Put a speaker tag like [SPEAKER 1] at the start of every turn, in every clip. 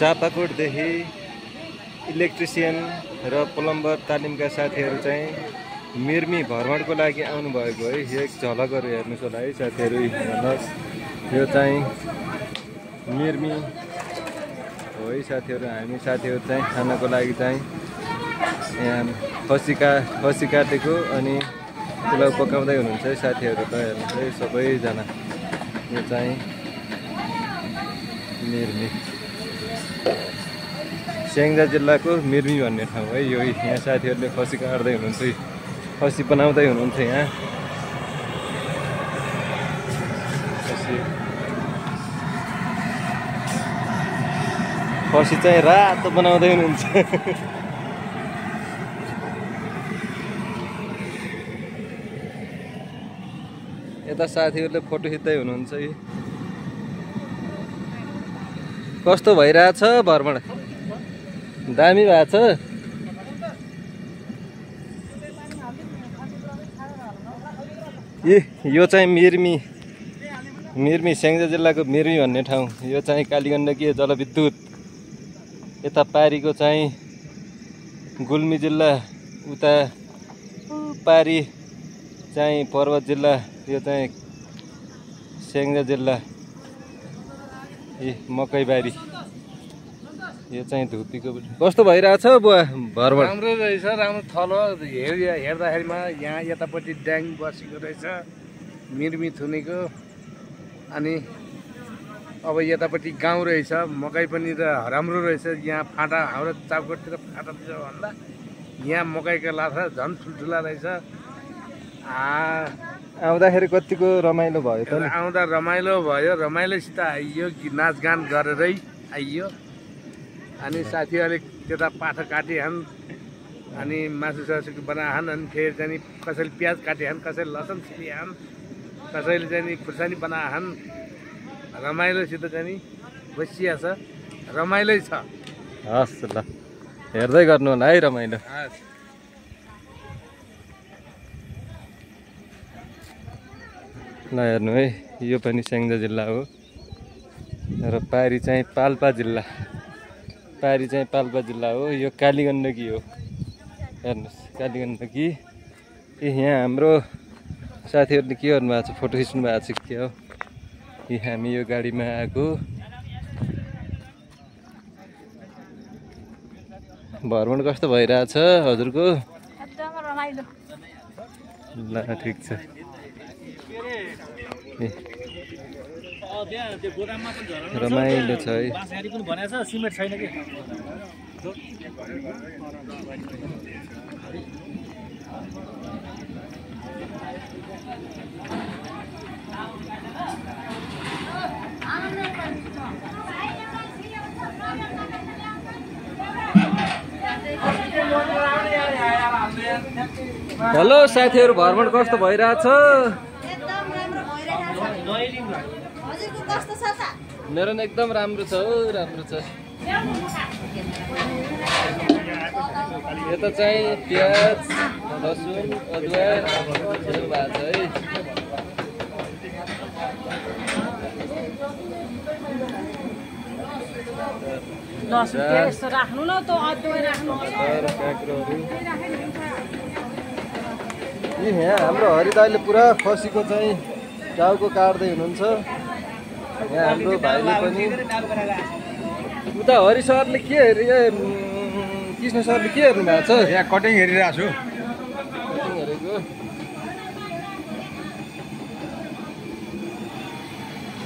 [SPEAKER 1] चापाकोटदेखि electrician र plumber तालिमका साथीहरू चाहिँ मिर्मी भ्रमणको लागि आउनुभएको है। यो एक झलकहरू हेर्नुको लागि साथीहरू हेर्नुहोस्, यो चाहिँ मिर्मी हो है साथीहरू। हामी साथीहरू चाहिँ खानको लागि चाहिँ यहाँ खसी काटेको अनि पुलाउ पकाउँदै हुनुहुन्छ है साथीहरू। त हेर्नुहोस् है सबैजना, यो चाहिँ मिर्मी स्याङ्जा जिल्लाको मिर्मी भन्ने ठाउँ है यो। यहाँ साथीहरूले खसी काट्दै हुनुहुन्छ, खसी बनाउँदै हुनुहुन्छ। यहाँ खसी चाहिँ रातो बनाउँदै हुनुहुन्छ। यता साथीहरूले फोटो खिच्दै हुनुहुन्छ। कस्तो भइरहेछ भ्रमण? दामी भएको छ। यो चाहिँ मिर्मी स्याङ्जा जिल्लाको मिर्मी भन्ने ठाउँ। यो चाहिँ कालीगण्डकी जलविद्युत। यता पारीको चाहिँ गुल्मी जिल्ला, उता पारी चाहिँ पर्वत जिल्ला, यो चाहिँ स्याङ्जा जिल्ला। मकैबारी, यो चाहिँ धुपीको। कस्तो भइरहेछ बुवा भ्रमण?
[SPEAKER 2] राम्रो रहेछ, राम्रो थलो हेर्दाखेरिमा। यहाँ यतापट्टि ड्याङ बसेको रहेछ मिर्मी थुनेको, अनि अब यतापट्टि गाउँ रहेछ। मकै पनि राम्रो रहेछ। यहाँ फाटा, हाम्रो चापकोटतिर फाटा भन्दा यहाँ मकैको लाथा झन् ठुल्ठुला रहेछ।
[SPEAKER 1] आउँदाखेरि कतिको रमाइलो भयो त?
[SPEAKER 2] आउँदा रमाइलो भयो, रमाइलोसित आइयो, नाचगान गरेरै आइयो। अनि साथीहरूले त्यता पाठा काटिहान्, अनि मासु सासु बनाइहान्, अनि फेरि चाहिँ कसैले प्याज काटिहान्, कसैले लसुन छिलिहान्, कसैले चाहिँ खुर्सानी बनाइहान्। रमाइलोसित चाहिँ बसिया छ, रमाइलै छ।
[SPEAKER 1] हस् ल, हेर्दै गर्नु होला है रमाइलो। ल हेर्नु है, यो पनि स्याङ्जा जिल्ला हो र पारी चाहिँ पाल्पा जिल्ला। पारी चाहिँ पाल्पा जिल्ला हो। यो कालीगण्डकी हो, हेर्नुहोस् कालीगण्डकी। यहाँ हाम्रो साथीहरूले के गर्नुभएको छ? फोटो खिच्नु भएको छ के हो? हामी यो गाडीमा आएको। भ्रमण कस्तो भइरहेछ हजुरको? ल ठिक छ। रमाइलो छ है। हेलो साथीहरू, भ्रमण कस्तो भइरहेछ? मेरो नि एकदम राम्रो छ हो, राम्रो छ। यता चाहिँ प्याज, लसुन, अदुवा हाल्नु भएको छ है। यहाँ हाम्रो हरिदाईले पुरा खसीको चाहिँ टाउको काट्दै हुनुहुन्छ। यहाँ हाम्रो भाइले पनि। उता हरि सरले के कृष्ण सरले के हेर्नु भएको छ?
[SPEAKER 2] यहाँ कटिङ हेरिरहेको छु।
[SPEAKER 1] कटिङ हेरेको।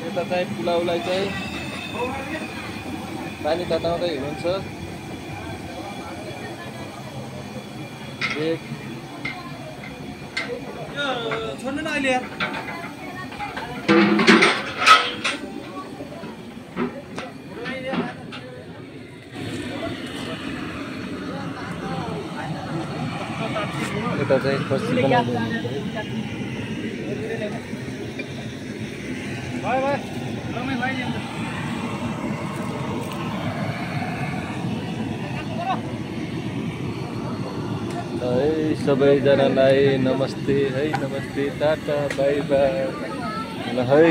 [SPEAKER 1] यता चाहिँ पुलाउलाई चाहिँ पानी तताउँदै हुनुहुन्छ। एक छोड्नु न अहिले यार। यता चाहिँ खसी बनाउँदै हुनुहुन्छ। है सबैजनालाई नमस्ते है, नमस्ते, टाटा, बाई बाई। ल है।